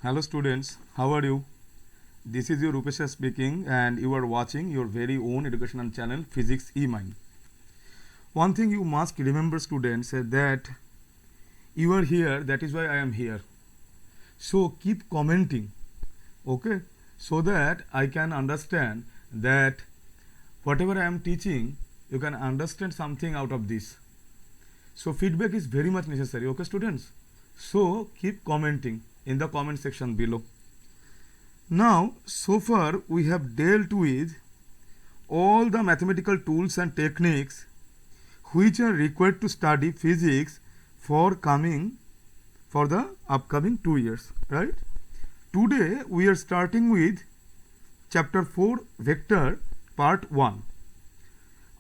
Hello students, how are you? This is your Rupesha speaking and you are watching your very own educational channel Physics E-Mind. One thing you must remember students that you are here, that is why I am here. So keep commenting, okay, so that I can understand that whatever I am teaching you can understand something out of this. So feedback is very much necessary, okay students. So keep commenting in the comment section below. Now, so far we have dealt with all the mathematical tools and techniques which are required to study physics for the upcoming 2 years, right? Today we are starting with chapter 4 vector part 1.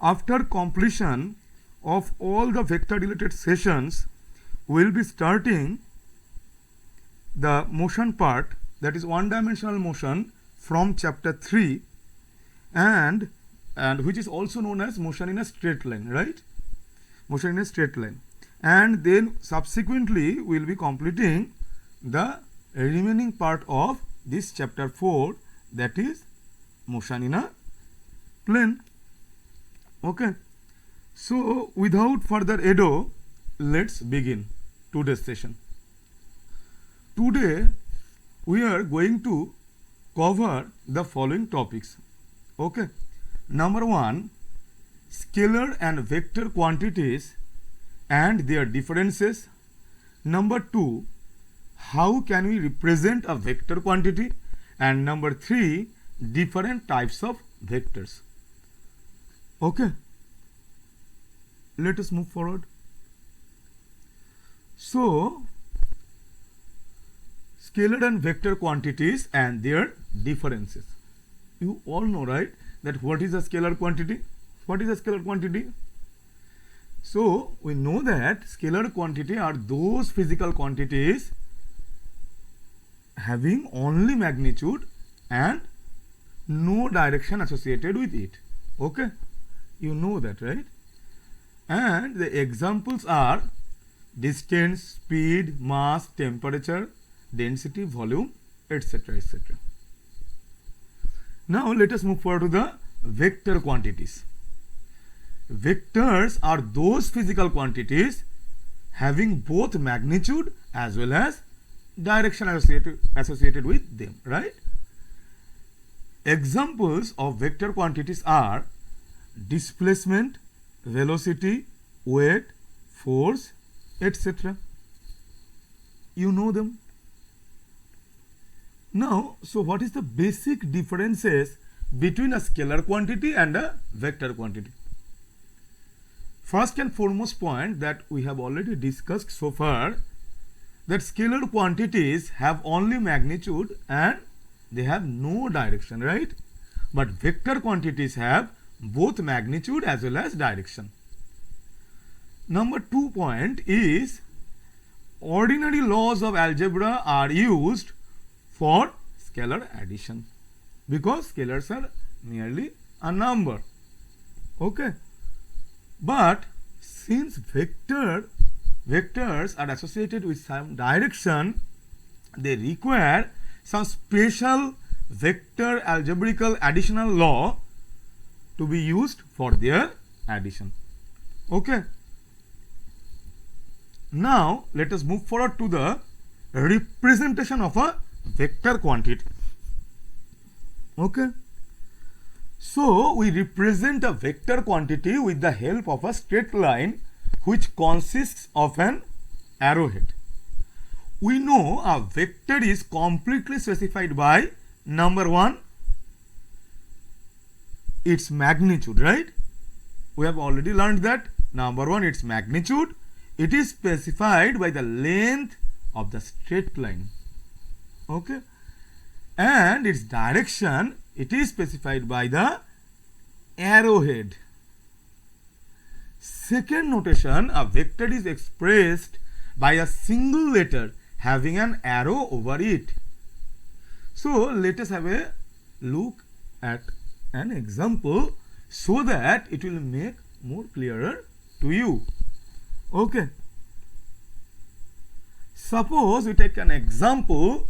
After completion of all the vector related sessions, we will be starting the motion part, that is one dimensional motion, from chapter 3 and which is also known as motion in a straight line, right? Motion in a straight line. And then subsequently we will be completing the remaining part of this chapter 4, that is motion in a plane. Okay. So without further ado, let's begin today's session. Today we are going to cover the following topics. Okay. Number 1, scalar and vector quantities and their differences. Number 2, how can we represent a vector quantity? And number 3, different types of vectors. Okay. Let us move forward. So, scalar and vector quantities and their differences. You all know, right, that what is a scalar quantity? What is a scalar quantity? So we know that scalar quantity are those physical quantities having only magnitude and no direction associated with it. Okay, you know that, right? And the examples are distance, speed, mass, temperature, density, volume, etc., etc. Now let us move forward to the vector quantities. Vectors are those physical quantities having both magnitude as well as direction associated with them, right? Examples of vector quantities are displacement, velocity, weight, force, etc. You know them. Now, so what is the basic differences between a scalar quantity and a vector quantity? First and foremost point that we have already discussed so far, that scalar quantities have only magnitude and they have no direction, right? But vector quantities have both magnitude as well as direction. Number 2 point is ordinary laws of algebra are used for scalar addition because scalars are merely a number. Okay. But since vectors are associated with some direction, they require some special vector algebraical additional law to be used for their addition. Okay. Now let us move forward to the representation of a vector quantity. Okay. So we represent a vector quantity with the help of a straight line which consists of an arrowhead. We know a vector is completely specified by number 1, its magnitude, right? We have already learned that. Number 1, its magnitude. It is specified by the length of the straight line. Okay. And its direction, it is specified by the arrowhead. Second notation, a vector is expressed by a single letter having an arrow over it. So let us have a look at an example so that it will make more clearer to you. Okay. Suppose we take an example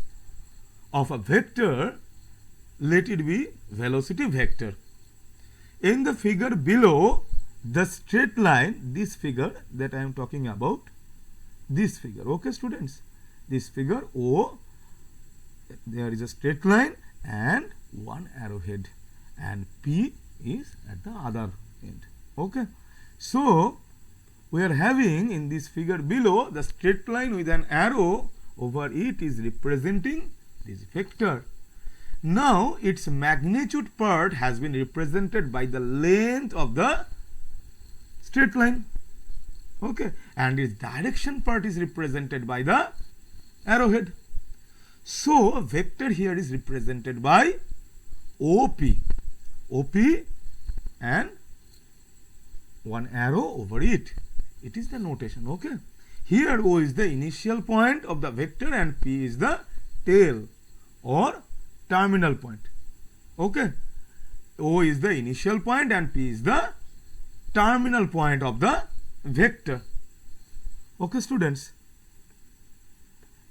of a vector, let it be velocity vector. In the figure below, the straight line, this figure that I am talking about, this figure, okay students, this figure O, there is a straight line and one arrowhead, and P is at the other end, okay. So we are having in this figure below the straight line with an arrow over it is representing this vector. Now its magnitude part has been represented by the length of the straight line, okay, and its direction part is represented by the arrowhead. So a vector here is represented by OP, OP and one arrow over it. It is the notation, okay. Here O is the initial point of the vector and P is the tail or terminal point, okay. O is the initial point and P is the terminal point of the vector, okay students.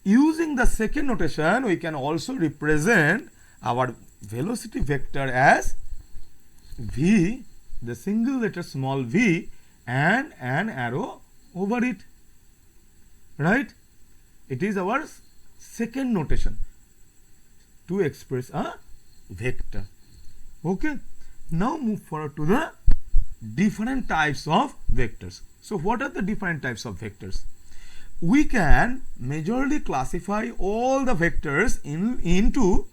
Using the second notation, we can also represent our velocity vector as V, the single letter small v, and an arrow over it, right. It is our second notation to express a vector, okay. Now move forward to the different types of vectors. So what are the different types of vectors? We can majorly classify all the vectors into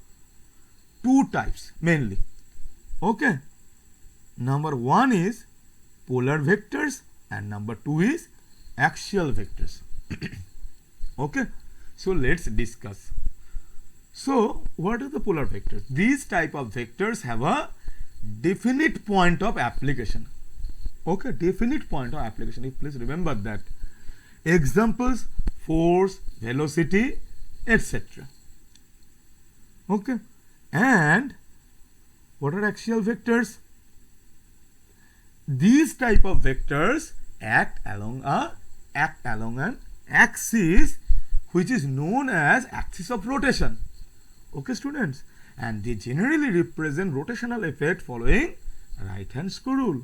two types mainly, okay. Number one is polar vectors and number two is axial vectors. Okay, so let's discuss. So what are the polar vectors? These type of vectors have a definite point of application, okay, definite point of application. Please remember that. Examples: force, velocity, etc. Okay, and what are axial vectors? These type of vectors act along an axis which is known as axis of rotation, okay students, and they generally represent rotational effect following right hand screw rule.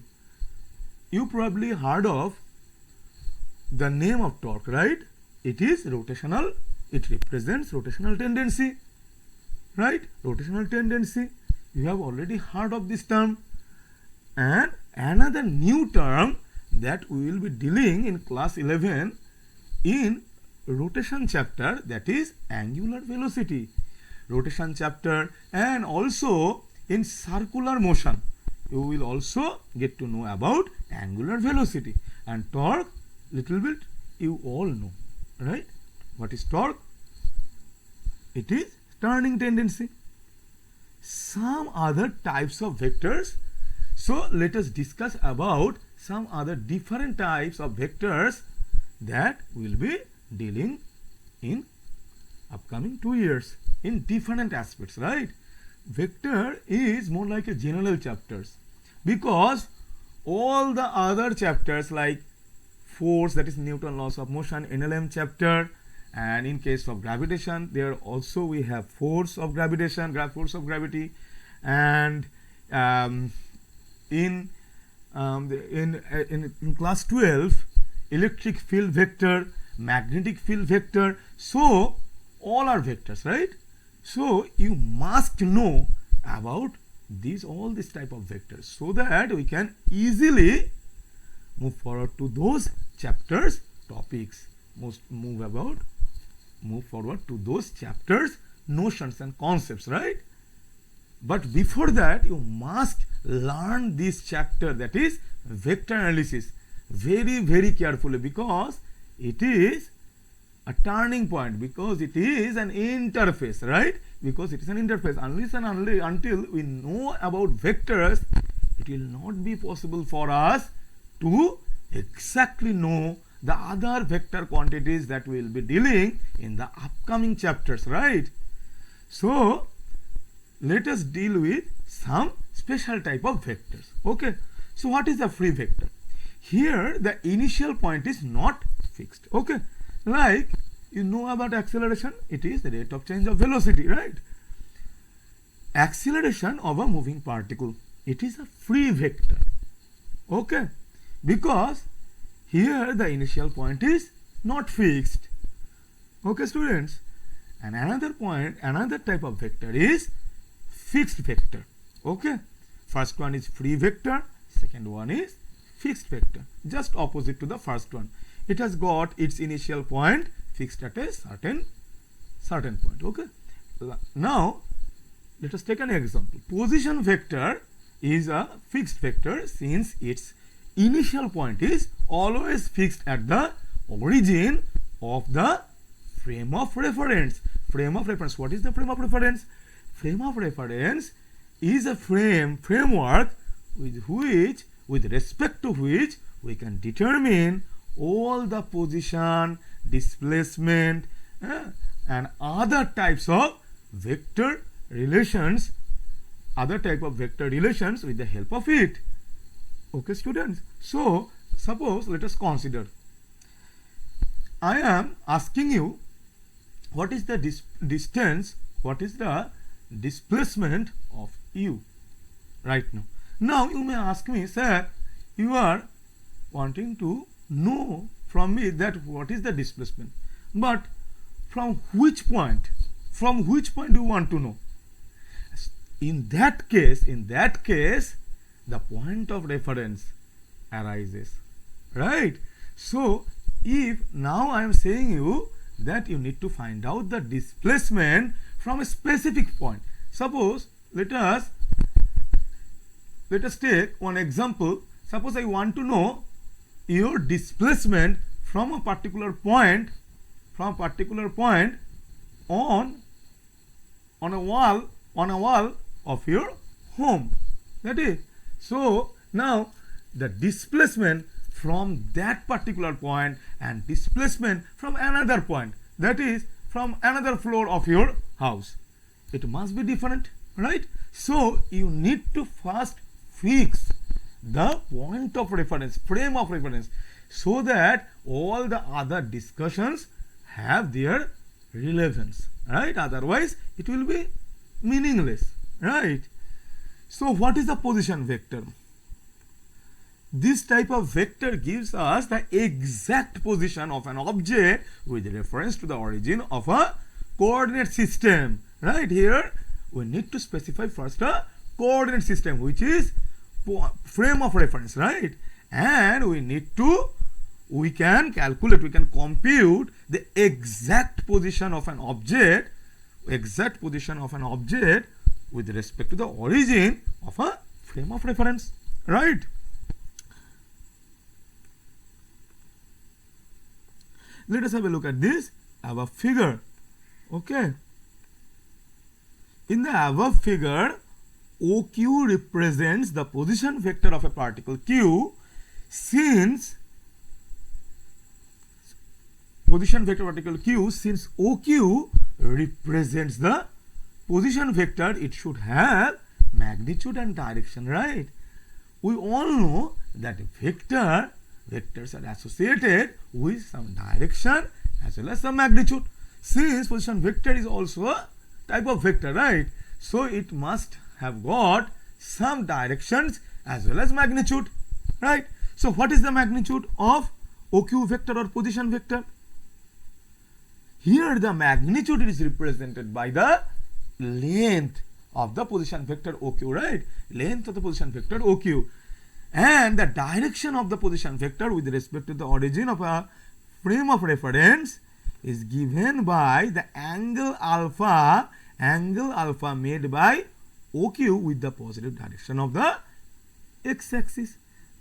You probably heard of the name of torque, right? It is rotational, it represents rotational tendency, right? Rotational tendency, you have already heard of this term. And another new term that we will be dealing in class 11 in rotation chapter, that is angular velocity, rotation chapter, and also in circular motion you will also get to know about angular velocity. And torque, little bit you all know, right? What is torque? It is turning tendency. Some other types of vectors. So let us discuss about some other different types of vectors that we will be dealing in upcoming 2 years in different aspects, right? Vector is more like a general chapters, because all the other chapters like force, that is Newton laws of motion, NLM chapter, and in case of gravitation there also we have force of gravitation, force of gravity, and in class 12 electric field vector, magnetic field vector. So all are vectors, right? So you must know about all these type of vectors so that we can easily move forward to those chapters topics, move forward to those chapters notions and concepts, right? But before that you must learn this chapter, that is vector analysis, very very carefully, because it is a turning point, because it is an interface, right? Because it is an interface. Unless and only until we know about vectors, it will not be possible for us to exactly know the other vector quantities that we will be dealing in the upcoming chapters, right? So let us deal with some special type of vectors, okay? So what is a free vector? Here the initial point is not fixed, okay? Like you know about acceleration, it is the rate of change of velocity, right? acceleration of a moving particle. It is a free vector. Okay, because here the initial point is not fixed. Okay, students. And another point, another type of vector is fixed vector. Okay, first one is free vector, second one is fixed vector, just opposite to the first one. It has got its initial point fixed at a certain point. Okay, now let us take an example. Position vector is a fixed vector since its initial point is always fixed at the origin of the frame of reference. Frame of reference. What is the frame of reference? Frame of reference is a framework with respect to which we can determine all the position, displacement, and other types of vector relations, with the help of it. Okay, students. So suppose let us consider, I am asking you what is the distance, what is the displacement of u right now. Now you may ask me, sir, you are wanting to know from me that what is the displacement, but from which point do you want to know? In that case the point of reference arises, right? So if now I am saying you that you need to find out the displacement from a specific point. Suppose let us take one example. Suppose I want to know your displacement from a particular point on a wall of your home. That is, so now the displacement from that particular point and displacement from another point, that is from another floor of your house, it must be different, right? So you need to first fix the point of reference, frame of reference, so that all the other discussions have their relevance, right? Otherwise it will be meaningless, right? So what is the position vector? This type of vector gives us the exact position of an object with reference to the origin of a coordinate system. Right here, we need to specify first a coordinate system, which is frame of reference, right? And we can compute the exact position of an object with respect to the origin of a frame of reference, right? Let us have a look at this above figure. Okay. In the above figure, OQ represents the position vector of a particle Q. Since OQ represents the position vector, it should have magnitude and direction, right? We all know that vectors are associated with some direction as well as some magnitude. Since position vector is also a type of vector, right? So it must have got some directions as well as magnitude, right? So what is the magnitude of OQ vector or position vector? Here the magnitude is represented by the length of the position vector OQ, right? Length of the position vector OQ. And the direction of the position vector with respect to the origin of a frame of reference is given by the angle alpha made by OQ with the positive direction of the x-axis.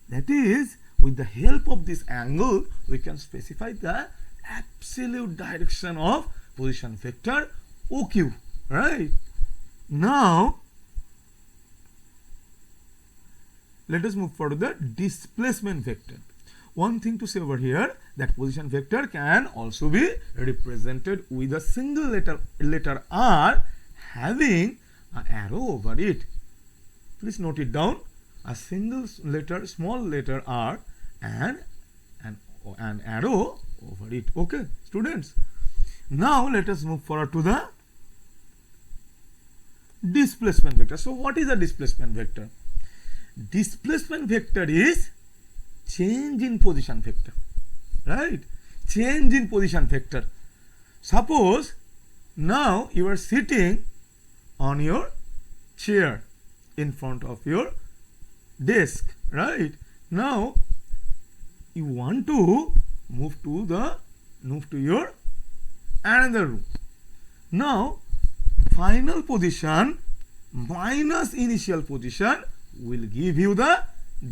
That is, with the help of this angle, we can specify the absolute direction of position vector OQ, right? Now let us move forward to the displacement vector. One thing to say over here, that position vector can also be represented with a single letter R having an arrow over it. Please note it down. A single letter, small letter R and an arrow over it. Okay, students. Now let us move forward to the displacement vector. So what is a displacement vector? Displacement vector is change in position vector, right? Change in position vector. Suppose now you are sitting on your chair in front of your desk, right? Now you want to move to your another room. Now final position minus initial position will give you the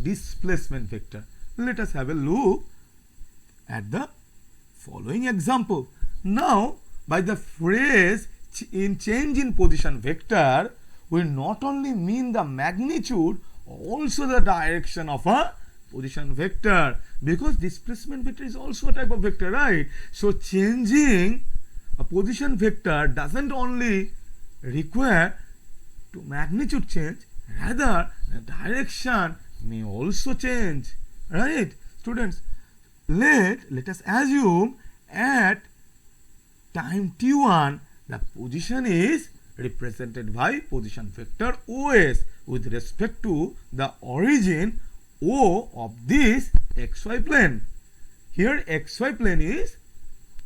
displacement vector. Let us have a look at the following example. Now by the phrase in change in position vector, we not only mean the magnitude, also the direction of a position vector, because displacement vector is also a type of vector, right? So changing a position vector doesn't only require to magnitude change, rather the direction may also change, right? Students, let us assume at time t1 the position is represented by position vector OS with respect to the origin O of this xy plane. Here xy plane is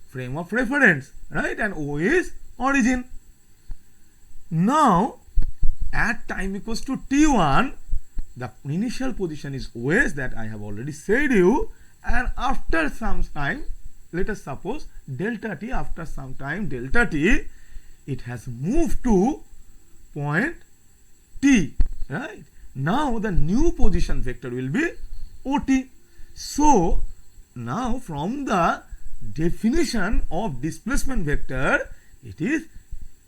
frame of reference, right, and O is origin. Now at time equals to t1 the initial position is OS, that I have already said you, and after some time, let us suppose delta t, after some time delta t, it has moved to point T, right? Now the new position vector will be OT. So now from the definition of displacement vector, it is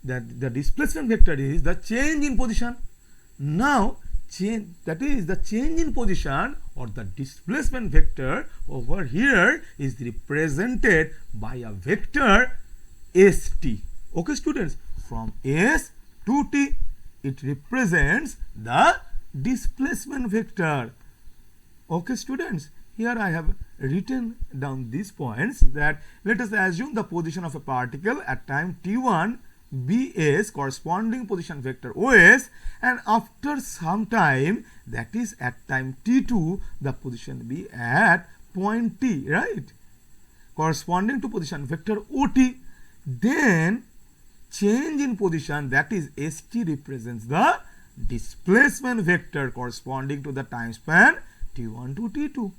that the displacement vector is the change in position. Now that is the change in position or the displacement vector over here is represented by a vector ST. Okay students, from S to T it represents the displacement vector. Okay students, here I have written down these points, that let us assume the position of a particle at time t1 bs corresponding position vector OS, and after some time, that is at time t2, the position be at point T, right, corresponding to position vector OT. Then change in position, that is ST, represents the displacement vector corresponding to the time span t1 to t2.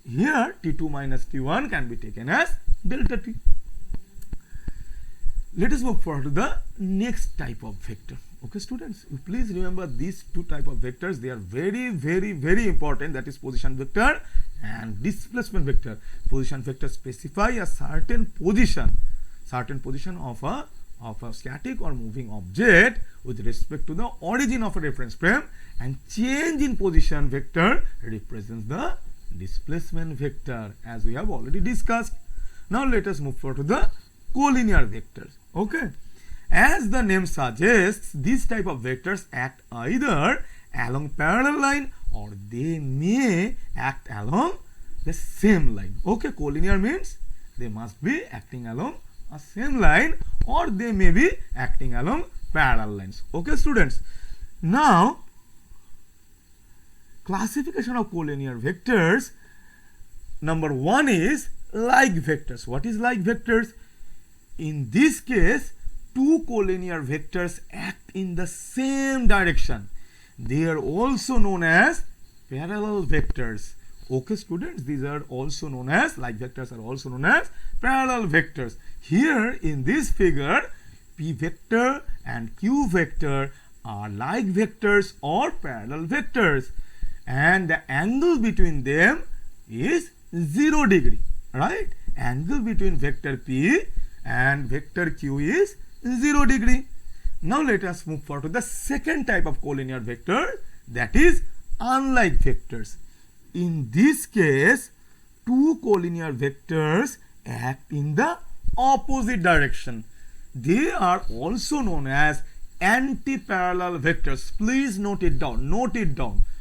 Here t2 minus t1 can be taken as delta t. Let us move forward to the next type of vector. Okay students, please remember these two type of vectors, they are very important, that is position vector and displacement vector. Position vector specify a certain position of a static or moving object with respect to the origin of a reference frame, and change in position vector represents the displacement vector, as we have already discussed. Now let us move forward to the collinear vectors. Okay, as the name suggests, these type of vectors act either along parallel line or they may act along the same line. Okay, collinear means they must be acting along a same line or they may be acting along parallel lines. Okay students, now classification of collinear vectors. Number one is like vectors. What is like vectors? In this case, two collinear vectors act in the same direction. They are also known as parallel vectors. Okay students, these are also known as, like vectors are also known as parallel vectors. Here in this figure, P vector and Q vector are like vectors or parallel vectors, and the angle between them is 0 degree, right? Angle between vector P and vector Q is 0 degree. Now let us move forward to the second type of collinear vector, that is unlike vectors. In this case, two collinear vectors act in the opposite direction. They are also known as anti-parallel vectors. Please note it down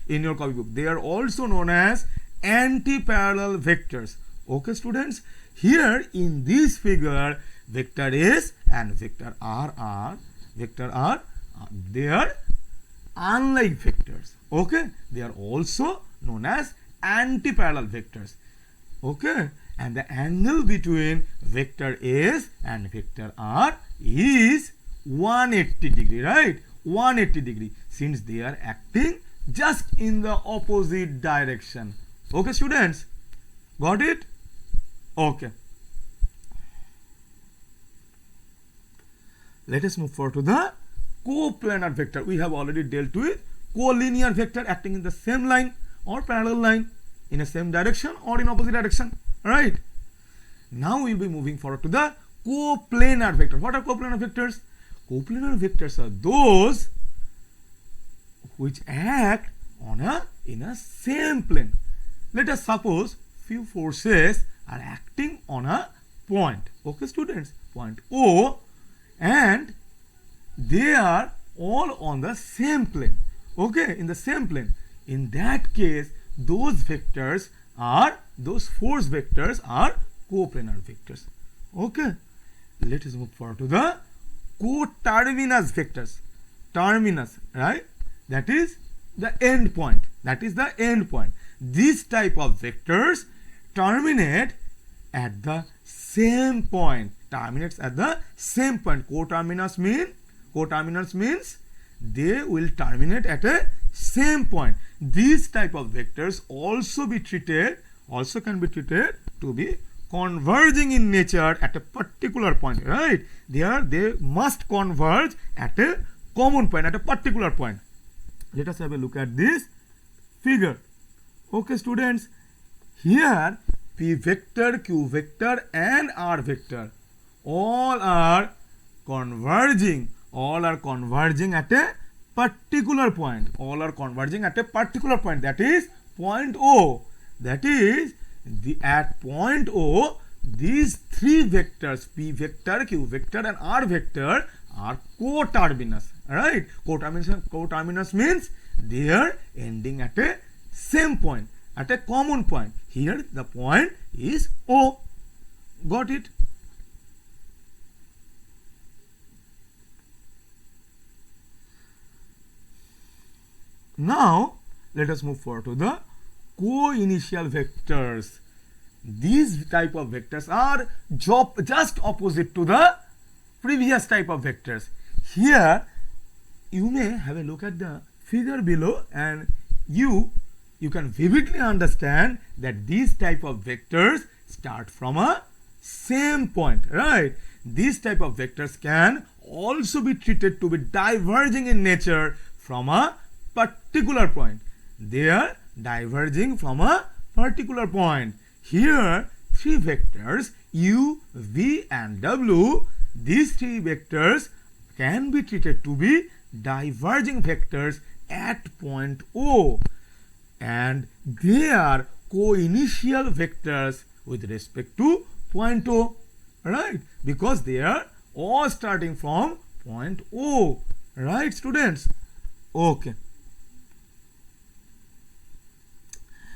in your copybook. They are also known as anti-parallel vectors. Okay students, here in this figure, vector S and vector R they are unlike vectors. Okay, they are also known as anti-parallel vectors. Okay, and the angle between vector S and vector R is 180 degree, right? 180 degree, since they are acting just in the opposite direction. Okay, students, got it? Okay, let us move forward to the coplanar vector. We have already dealt with collinear vector acting in the same line or parallel line in the same direction or in opposite direction, right? Now we will be moving forward to the coplanar vector. What are coplanar vectors? Coplanar vectors are those which act on in a same plane. Let us suppose few forces are acting on a point. Okay, students, point O, and they are all on the same plane. Okay, in the same plane. In that case, those force vectors are coplanar vectors. Okay, let us move forward to the coterminous vectors. Terminus, right? That is the end point. That is the end point. This type of vectors terminate at the same point. Terminates at the same point. Coterminous means they will terminate at a same point. These type of vectors also can be treated to be converging in nature at a particular point, right? They must converge at a common point, at a particular point. Let us have a look at this figure. Okay, students, here P vector, Q vector and R vector all are converging at a particular point. That is point O. That is at point O, these three vectors P vector, Q vector and R vector are coterminous, right? Coterminous means they are ending at a same point, at a common point. Here the point is O. Got it? Now let us move forward to the co-initial vectors. These type of vectors are just opposite to the previous type of vectors. Here you may have a look at the figure below and you can vividly understand that these type of vectors start from a same point, right? These type of vectors can also be treated to be diverging in nature from a particular point. They are diverging from a particular point. Here three vectors u, v and w, these three vectors can be treated to be diverging vectors at point O, and they are co-initial vectors with respect to point O, right? Because they are all starting from point O, right, students? Okay,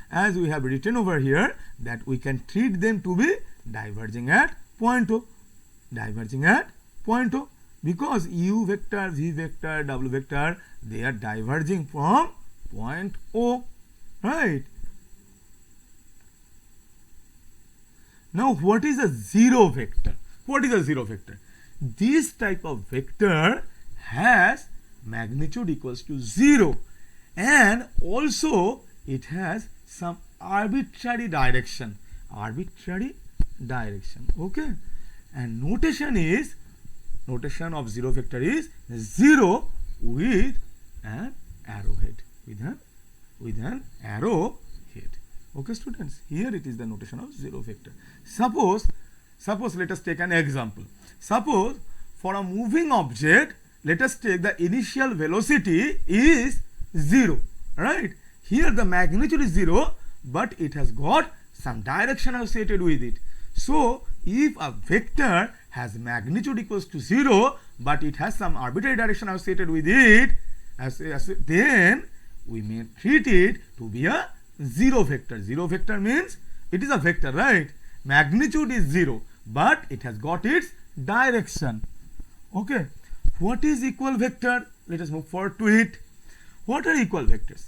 as we have written over here that we can treat them to be diverging at point O, because u vector, v vector, w vector, they are diverging from point O, right? Now what is a zero vector? This type of vector has magnitude equals to 0 and also it has some arbitrary direction, okay, and notation of zero vector is 0 with an arrowhead, okay, students. Here it is the notation of zero vector. Suppose let us take an example. Suppose for a moving object, let us take the initial velocity is 0, right? Here the magnitude is 0, but it has got some direction associated with it. So if a vector has magnitude equals to 0, but it has some arbitrary direction associated with it, then we may treat it to be a zero vector. Zero vector means it is a vector, right? Magnitude is 0, but it has got its direction. Okay. What is equal vector? Let us move forward to it. What are equal vectors?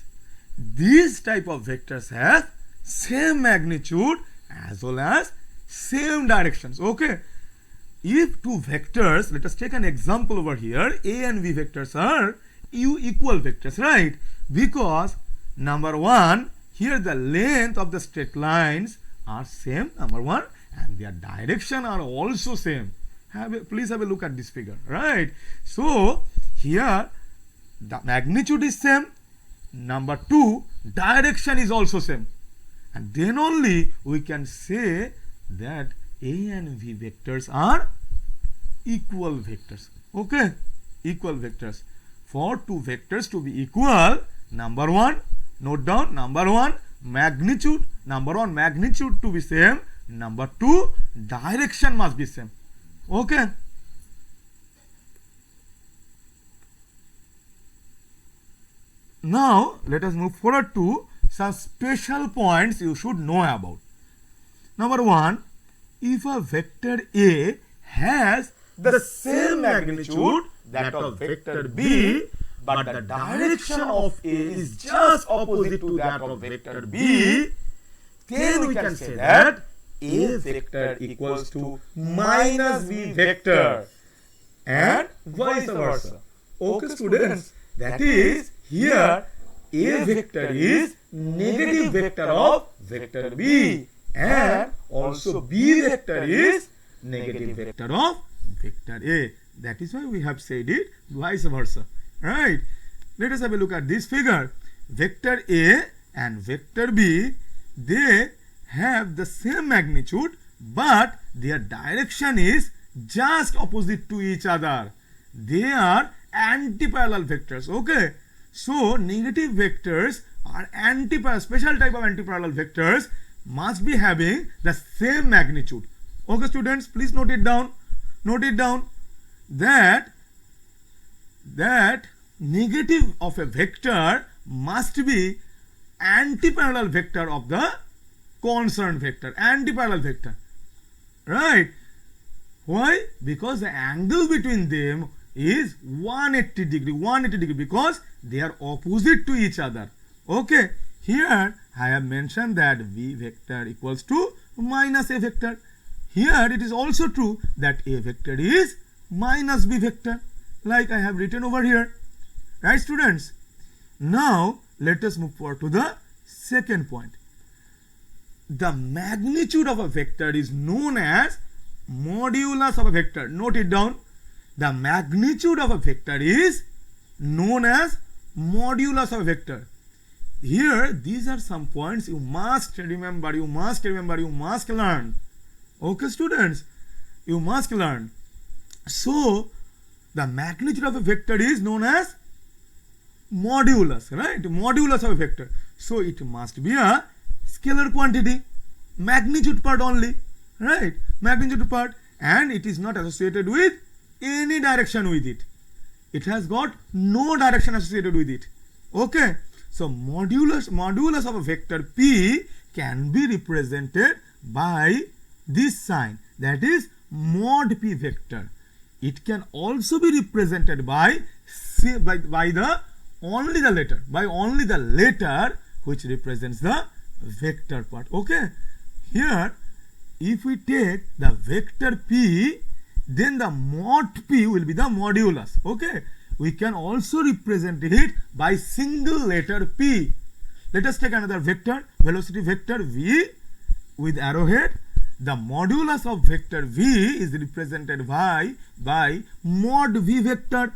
These type of vectors have same magnitude as well as same directions. Okay. If two vectors, let us take an example over here, A and V vectors are equal vectors, right? Because number one, here the length of the straight lines are same, number one, and their direction are also same. Please have a look at this figure, right? So here the magnitude is same, number two, direction is also same, and then only we can say that A and V vectors are equal vectors. Okay, equal vectors. For two vectors to be equal, number one, note down, number one, magnitude, number one, magnitude to be same, number two, direction must be same. Okay. Now let us move forward to some special points you should know about. Number one, if a vector A has the same magnitude that of vector B, but the direction of A is just opposite to that of vector B, then we can say that A vector equals to minus B vector and vice versa. Okay, students, that is here A vector is negative vector of vector B and also B vector is negative vector of vector A. That is why we have said it vice versa, right? Let us have a look at this figure. Vector A and vector B, they have the same magnitude, but their direction is just opposite to each other. They are anti-parallel vectors. Okay, so negative vectors are anti-parallel, special type of anti-parallel vectors must be having the same magnitude. Okay, students, please note it down. Note it down that negative of a vector must be anti-parallel vector of the concerned vector, anti-parallel vector, right? Why? Because the angle between them is 180 degree, because they are opposite to each other. Okay, here I have mentioned that V vector equals to minus A vector. Here it is also true that A vector is minus B vector, like I have written over here, right, students? Now let us move forward to the second point. The magnitude of a vector is known as modulus of a vector. Note it down. The magnitude of a vector is known as modulus of a vector. Here these are some points you must remember, you must learn. Okay, students, you must learn. So the magnitude of a vector is known as modulus, right? Modulus of a vector. So it must be a scalar quantity, magnitude part only, right? Magnitude part, and it is not associated with any direction with it. It has got no direction associated with it. Okay, so modulus of a vector P can be represented by this sign, that is mod P vector. It can also be represented by only the letter which represents the vector part. Okay, here if we take the vector P, then the mod P will be the modulus. Okay, we can also represent it by single letter P. Let us take another vector, velocity vector V with arrowhead. The modulus of vector V is represented by mod V vector,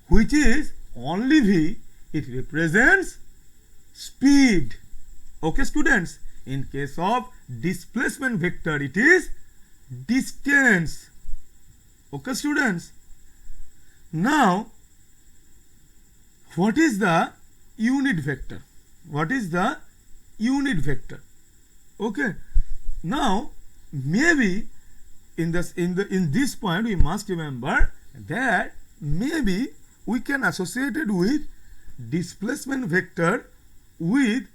which is only V. It represents speed. Okay, students, in case of displacement vector, it is distance. Okay, students. Now, what is the unit vector? What is the unit vector? Okay. Now, maybe in this point we must remember that maybe we can associate it with displacement vector with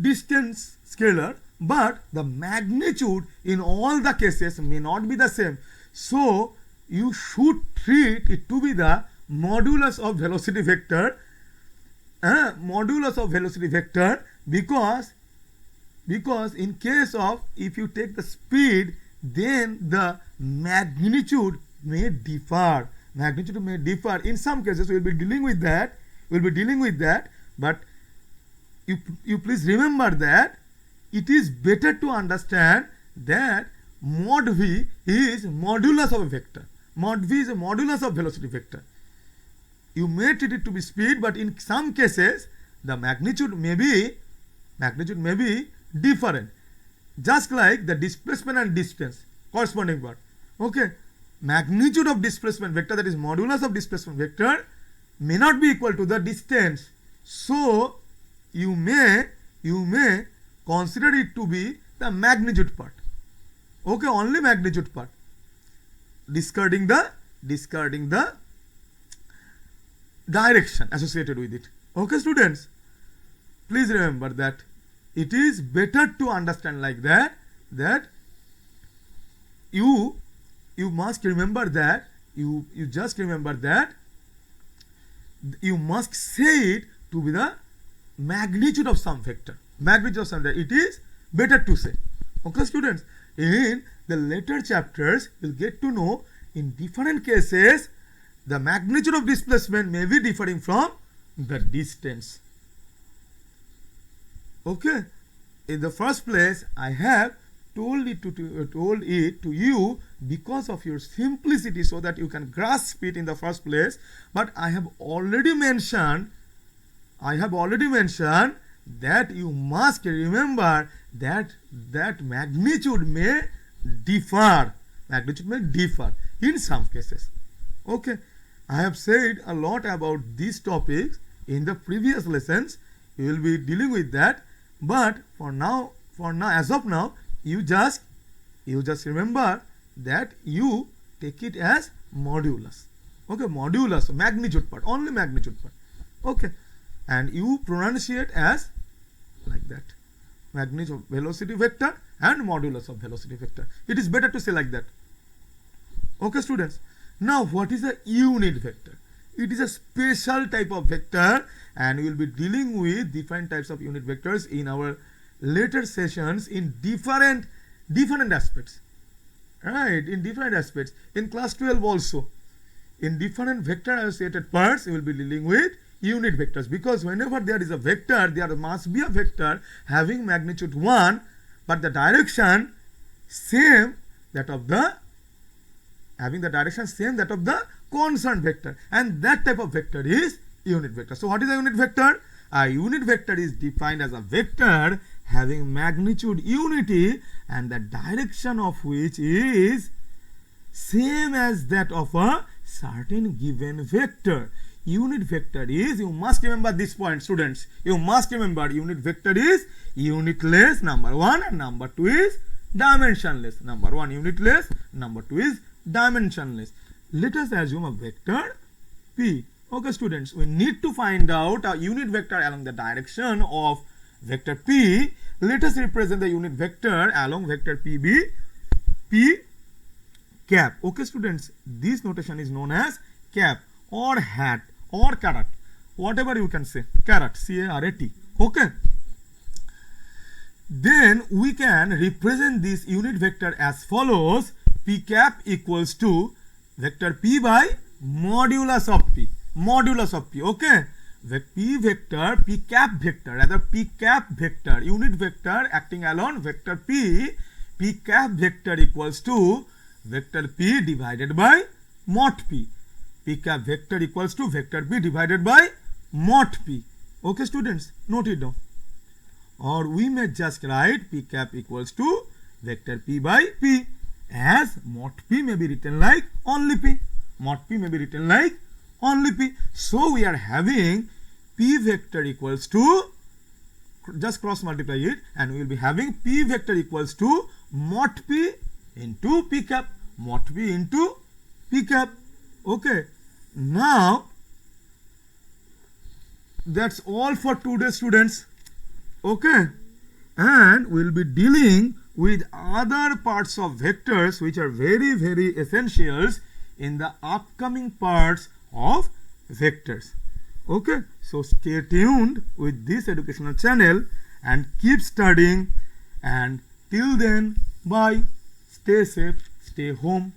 distance scalar, but the magnitude in all the cases may not be the same. So you should treat it to be the modulus of velocity vector, modulus of velocity vector, because in case of if you take the speed, then the magnitude may differ. Magnitude may differ. In some cases we will be dealing with that. But you please remember that it is better to understand that mod v is modulus of a vector. Mod v is a modulus of velocity vector. You may treat it to be speed, but in some cases the magnitude may be different. Just like the displacement and distance corresponding part. Okay, magnitude of displacement vector, that is modulus of displacement vector, may not be equal to the distance. So you may consider it to be the magnitude part. Okay, only magnitude part, discarding the direction associated with it. Okay, students, please remember that it is better to understand like that you must remember that you just remember that you must say it to be the magnitude of some vector. It is better to say. Okay, students, in the later chapters you'll get to know in different cases the magnitude of displacement may be differing from the distance. Okay, in the first place I have told it to you because of your simplicity, so that you can grasp it in the first place. But I have already mentioned that you must remember that magnitude may differ in some cases. Okay, I have said a lot about these topics in the previous lessons. You will be dealing with that, but for now, as of now, you just remember that you take it as modulus. Okay, modulus, magnitude part, only magnitude part. Okay, and you pronunciate as like that, magnitude of velocity vector and modulus of velocity vector. It is better to say like that. Okay, students. Now, what is a unit vector? It is a special type of vector, and we will be dealing with different types of unit vectors in our later sessions in different aspects. Right, in different aspects. In class 12 also, in different vector associated parts, we will be dealing with unit vectors, because whenever there is a vector, there must be a vector having magnitude 1, but the direction same that of the concerned vector, and that type of vector is unit vector. So what is a unit vector? A unit vector is defined as a vector having magnitude unity and the direction of which is same as that of a certain given vector. Unit vector is, you must remember this point, students. You must remember unit vector is unitless, number 1, and number 2 is dimensionless. Number 1 unitless, number 2 is dimensionless. Let us assume a vector P. Okay, students, we need to find out a unit vector along the direction of vector P. Let us represent the unit vector along vector PB, P cap. Okay, students, this notation is known as cap or hat or caret, whatever you can say, caret, C-A-R-A-T. Okay, then we can represent this unit vector as follows: P cap equals to vector P by modulus of P. Modulus of P. Okay, the P vector, P cap vector, rather P cap vector, unit vector acting along vector P, P cap vector equals to vector P divided by mod P. P cap vector equals to vector P divided by mod P. Okay, students, note it down. Or we may just write P cap equals to vector P by P, as mod P may be written like only P. Mod P may be written like only P. So we are having P vector equals to, just cross multiply it, and we will be having P vector equals to mod P into P cap. Mod P into P cap. Okay, now that's all for today, students. Okay, and we will be dealing with other parts of vectors which are very essentials in the upcoming parts of vectors. Okay, so stay tuned with this educational channel and keep studying, and till then, bye. Stay safe, stay home.